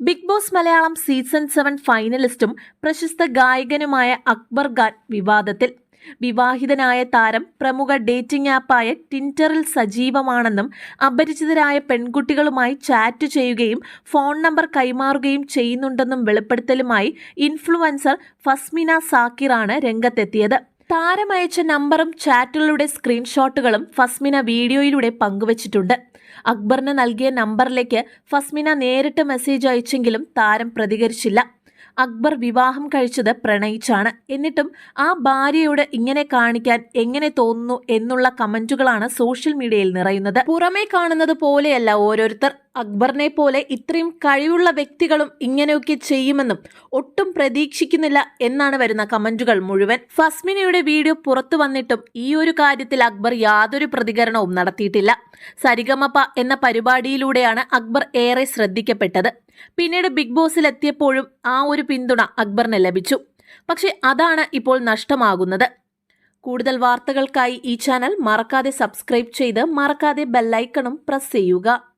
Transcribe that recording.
Big boss Malayalam season 7 ഫൈനലിസ്റ്റും പ്രശസ്ത ഗായകനുമായ അക്ബർ ഖാൻ വിവാദത്തിൽ. വിവാഹിതനായ താരം പ്രമുഖ ഡേറ്റിംഗ് ആപ്പായ ടിൻഡറിൽ സജീവമാണെന്നും അപരിചിതരായ പെൺകുട്ടികളുമായി ചാറ്റ് ചെയ്യുകയും ഫോൺ നമ്പർ കൈമാറുകയും ചെയ്യുന്നുണ്ടെന്നും വെളിപ്പെടുത്തലുമായി ഇൻഫ്ലുവൻസർ ഫസ്മിന സാക്കിറാണ് രംഗത്തെത്തിയത്. താരമയച്ച നമ്പറും ചാറ്റുകളുടെ സ്ക്രീൻഷോട്ടുകളും ഫസ്മിന വീഡിയോയിലൂടെ പങ്കുവച്ചിട്ടുണ്ട്. അക്ബറിന് നൽകിയ നമ്പറിലേക്ക് ഫസ്മിന നേരിട്ട് മെസ്സേജ് അയച്ചെങ്കിലും താരം പ്രതികരിച്ചില്ല. അക്ബർ വിവാഹം കഴിച്ചത് പ്രണയിച്ചാണ്. എന്നിട്ടും ആ ഭാര്യയോട് ഇങ്ങനെ കാണിക്കാൻ എങ്ങനെ തോന്നുന്നു എന്നുള്ള കമന്റുകളാണ് സോഷ്യൽ മീഡിയയിൽ നിറയുന്നത്. പുറമേ കാണുന്നത് പോലെയല്ല ഓരോരുത്തർ. അക്ബറിനെ പോലെ ഇത്രയും കഴിവുള്ള വ്യക്തികളും ഇങ്ങനെയൊക്കെ ചെയ്യുമെന്നും ഒട്ടും പ്രതീക്ഷിക്കുന്നില്ല എന്നാണ് വരുന്ന കമന്റുകൾ മുഴുവൻ. ഫസ്മിനയുടെ വീഡിയോ പുറത്തു വന്നിട്ടും ഈ ഒരു കാര്യത്തിൽ അക്ബർ യാതൊരു പ്രതികരണവും നടത്തിയിട്ടില്ല. സരിഗമപ എന്ന പരിപാടിയിലൂടെയാണ് അക്ബർ ഏറെ ശ്രദ്ധിക്കപ്പെട്ടത്. പിന്നീട് ബിഗ് ബോസിൽ എത്തിയപ്പോഴും ആ ഒരു പിന്തുണ അക്ബറിന് ലഭിച്ചു. പക്ഷെ അതാണ് ഇപ്പോൾ നഷ്ടമാകുന്നത്. കൂടുതൽ വാർത്തകൾക്കായി ഈ ചാനൽ മറക്കാതെ സബ്സ്ക്രൈബ് ചെയ്ത് മറക്കാതെ ബെല്ലൈക്കണും പ്രസ് ചെയ്യുക.